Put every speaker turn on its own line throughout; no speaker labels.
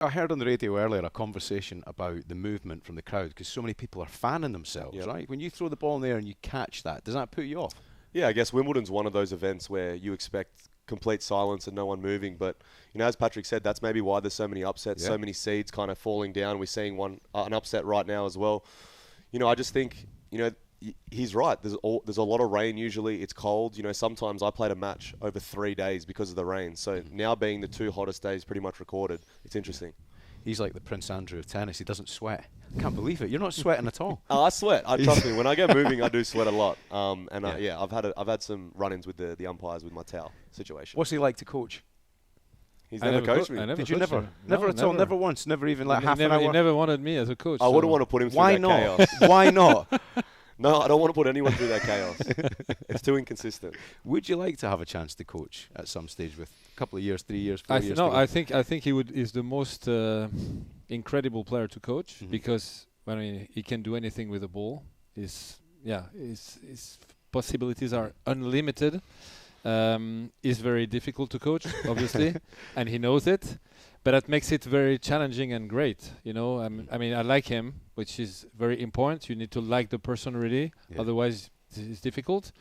I heard on the radio earlier a conversation about the movement from the crowd because so many people are fanning themselves, right? When you throw the ball in there and you catch that, does that put you off?
Yeah, I guess Wimbledon's one of those events where you expect complete silence and no one moving. But, as Patrick said, that's maybe why there's so many upsets, so many seeds kind of falling down. We're seeing an upset right now as well. I just think, he's right. There's a lot of rain usually. It's cold. Sometimes I played a match over 3 days because of the rain. So now being the 2 hottest days pretty much recorded, it's interesting.
He's like the Prince Andrew of tennis. He doesn't sweat. I can't believe it. You're not sweating at all.
I sweat. Trust me. When I get moving, I do sweat a lot. I've had some run-ins with the umpires with my towel situation.
What's he like to coach?
He's never coached me.
Did you never? Never at all? Never once? Never even like half an hour?
He never wanted me as a coach.
I wouldn't want to put him through that chaos.
Why not?
No, I don't want to put anyone through that chaos. It's too inconsistent.
Would you like to have a chance to coach at some stage with a couple of years, 3 years, 4 years?
No, I think he is the most incredible player to coach because he can do anything with the ball. His possibilities are unlimited. Is very difficult to coach, obviously, and he knows it. But that makes it very challenging and great. I like him, which is very important. You need to like the person really, otherwise it's difficult.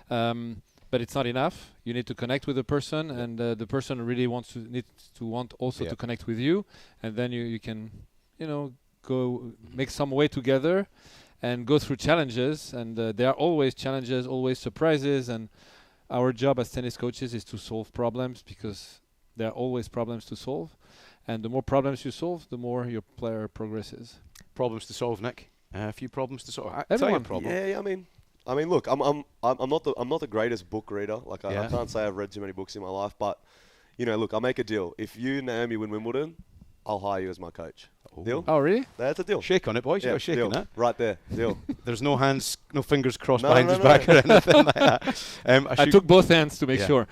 But it's not enough. You need to connect with the person, and the person really needs to want to connect with you, and then you can, go make some way together, and go through challenges. And there are always challenges, always surprises, and our job as tennis coaches is to solve problems because there are always problems to solve. And the more problems you solve, the more your player progresses.
Problems to solve, Nick. A few problems to solve.
Everyone.
Problem.
Yeah, I mean, look, I'm not the greatest book reader. Like I can't say I've read too many books in my life, but look, I'll make a deal. If you, Naomi, win Wimbledon, I'll hire you as my coach. Deal?
Oh, really?
That's a deal.
Shake on it, boys. You're shaking that.
Right there. Deal.
There's no hands, no fingers crossed behind his back or anything like that.
I took both hands to make sure.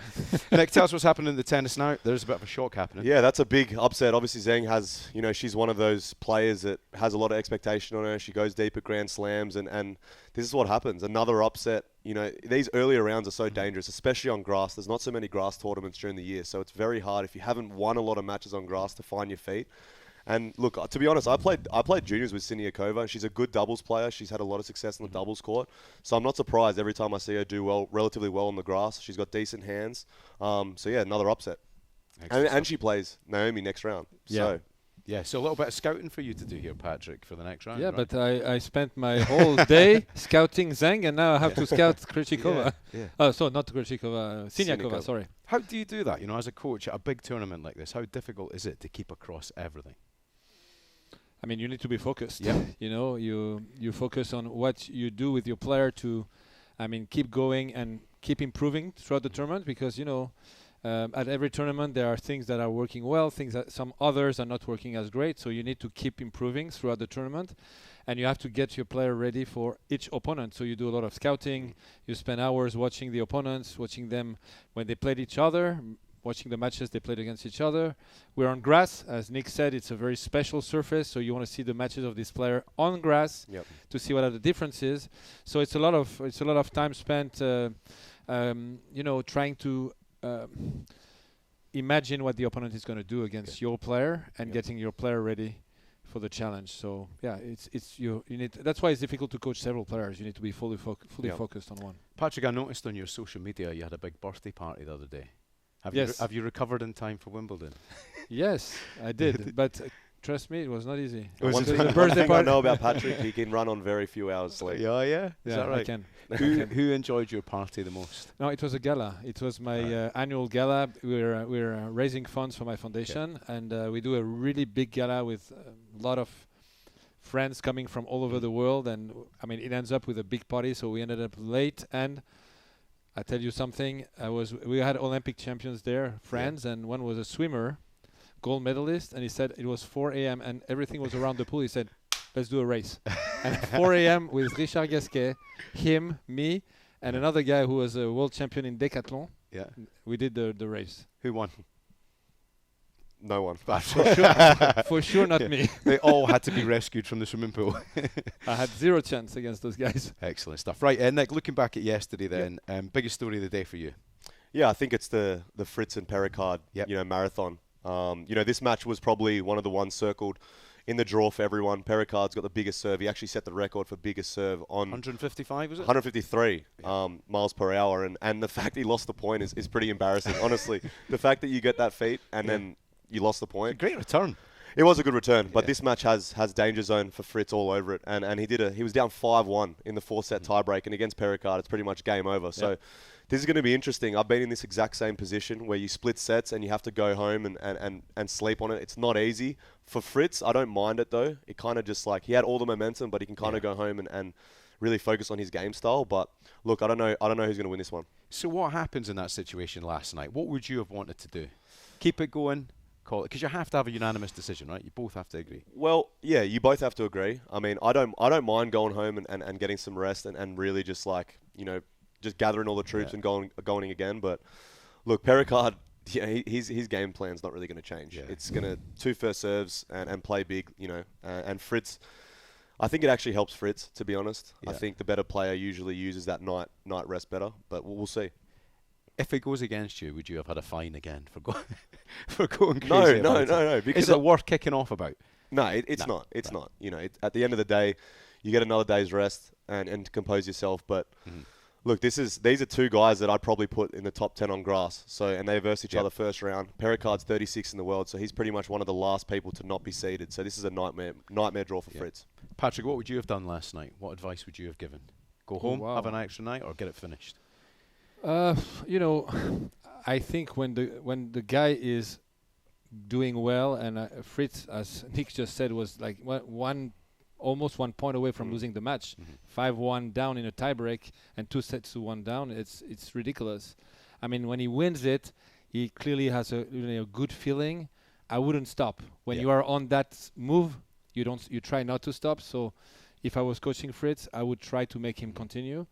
Nick, tell us what's happening in the tennis now. There's a bit of a shock happening.
Yeah, that's a big upset. Obviously, Zheng has, she's one of those players that has a lot of expectation on her. She goes deep at Grand Slams, and this is what happens. Another upset. These earlier rounds are so dangerous, especially on grass. There's not so many grass tournaments during the year, so it's very hard if you haven't won a lot of matches on grass to find your feet. And look, to be honest, I played juniors with Siniakova. She's a good doubles player. She's had a lot of success on the doubles court. So I'm not surprised every time I see her do relatively well on the grass. She's got decent hands. Another upset. And she plays Naomi next round. So
a little bit of scouting for you to do here, Patrick, for the next round.
Yeah,
right?
but I spent my whole day scouting Zheng, and now I have to scout Krejcikova. So not Krejcikova, Siniakova, sorry.
How do you do that, as a coach at a big tournament like this? How difficult is it to keep across everything?
I mean, you need to be focused.
Yeah.
You focus on what you do with your player to, keep going and keep improving throughout the tournament because, at every tournament there are things that are working well, things that some others are not working as great. So you need to keep improving throughout the tournament, and you have to get your player ready for each opponent. So you do a lot of scouting. You spend hours watching the opponents, watching them when they played each other, watching the matches they played against each other. We're on grass. As Nick said, it's a very special surface, so you want to see the matches of this player on grass to see what are the differences. So it's a lot of time spent, trying to imagine what the opponent is going to do against your player and getting your player ready for the challenge. So you need. That's why it's difficult to coach several players. You need to be fully focused on one.
Patrick, I noticed on your social media you had a big birthday party the other day. Have you recovered in time for Wimbledon?
Yes, I did. But trust me, it was not easy.
One thing I know about Patrick, he can run on very few hours sleep.
Is that right?
I can.
Who enjoyed your party the most?
No, it was a gala. It was my annual gala. We're raising funds for my foundation, and we do a really big gala with a lot of friends coming from all over the world. And it ends up with a big party, so we ended up late. And I tell you something, we had Olympic champions there, friends, and one was a swimmer, gold medalist, and he said it was 4 a.m. and everything was around the pool. He said, let's do a race. And at 4 a.m. with Richard Gasquet, him, me, and another guy who was a world champion in decathlon, we did the race.
Who won?
No one.
For sure not me.
They all had to be rescued from the swimming pool.
I had zero chance against those guys.
Excellent stuff. Right, Nick, looking back at yesterday then, biggest story of the day for you?
Yeah, I think it's the Fritz and Perricard marathon. This match was probably one of the ones circled in the draw for everyone. Pericard's got the biggest serve. He actually set the record for biggest serve on
155, was it?
153 miles per hour. And the fact he lost the point is pretty embarrassing, honestly. The fact that you get that feat and then you lost the point.
Great return.
It was a good return, but this match has danger zone for Fritz all over it. And he was down 5-1 in the 4-set tiebreak. And against Pericard, it's pretty much game over. So this is going to be interesting. I've been in this exact same position where you split sets and you have to go home and sleep on it. It's not easy. For Fritz, I don't mind it though. It kind of just like, he had all the momentum, but he can kind of go home and really focus on his game style. But look, I don't know who's going to win this one.
So what happens in that situation last night? What would you have wanted to do? Keep it going? Call it? Because you have to have a unanimous decision, right? You both have to agree.
Well, yeah, you both have to agree. I mean, I don't mind going home and getting some rest and really just like, just gathering all the troops and going again. But look, Pericard, his game plan's not really going to change. Yeah. It's going to 2 first serves and play big, and Fritz, I think it actually helps Fritz, to be honest. Yeah. I think the better player usually uses that night rest better, but we'll see.
If it goes against you, would you have had a fine again for going crazy?
No.
Because is it worth kicking off about?
No, it's not. It's not. At the end of the day, you get another day's rest and compose yourself. But look, these are 2 guys that I'd probably put in the top 10 on grass. So, and they verse each other first round. Pericard's 36 in the world, so he's pretty much one of the last people to not be seeded. So this is a nightmare draw for Fritz.
Patrick, what would you have done last night? What advice would you have given? Go home, have an extra night, or get it finished?
I think when the guy is doing well, and Fritz, as Nick just said, was like almost 1 point away from losing the match, 5-1 down in a tiebreak and 2 sets to 1 down. It's ridiculous. I mean, when he wins it, he clearly has a good feeling. I wouldn't stop when you are on that move. You try not to stop. So, if I was coaching Fritz, I would try to make him continue.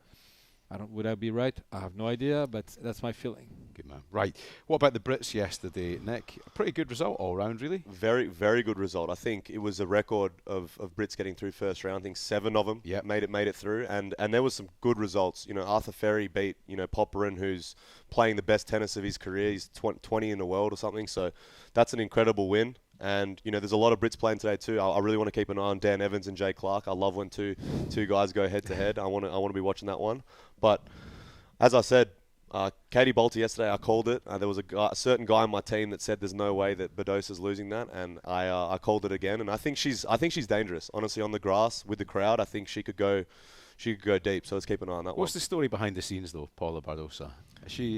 Would I be right? I have no idea, but that's my feeling.
Good man. Right. What about the Brits yesterday, Nick? A pretty good result all round, really.
Very, very good result. I think it was a record of Brits getting through first round. I think 7 of them made it through, and there was some good results. Arthur Ferry beat Popperin, who's playing the best tennis of his career. He's 20 in the world or something. So that's an incredible win. And, there's a lot of Brits playing today too. I really want to keep an eye on Dan Evans and Jay Clark. I love when two guys go head to head. I want to be watching that one. But as I said, Katie Boulter yesterday, I called it. There was a certain guy on my team that said there's no way that Badosa's losing that, and I called it again. And I think she's dangerous. Honestly, on the grass with the crowd, I think she could go deep. So let's keep an eye on that one.
What's the story behind the scenes though, Paula Badosa?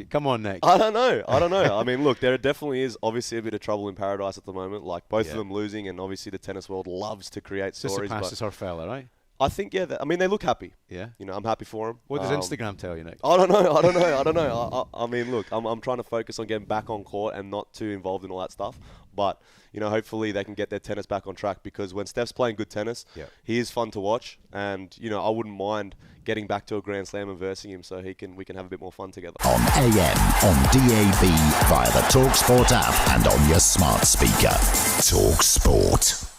Come on, Nick.
I don't know. I mean, look, there definitely is obviously a bit of trouble in paradise at the moment. Like both of them losing, and obviously the tennis world loves to create stories.
This is her fella, right?
I think they look happy. Yeah. I'm happy for them.
What does Instagram tell you, Nick?
I don't know. I mean, look, I'm trying to focus on getting back on court and not too involved in all that stuff. But hopefully they can get their tennis back on track, because when Steph's playing good tennis, he is fun to watch, and I wouldn't mind getting back to a Grand Slam and versing him, so we can have a bit more fun together.
On AM, on DAB, via the talkSPORT app, and on your smart speaker. talkSPORT.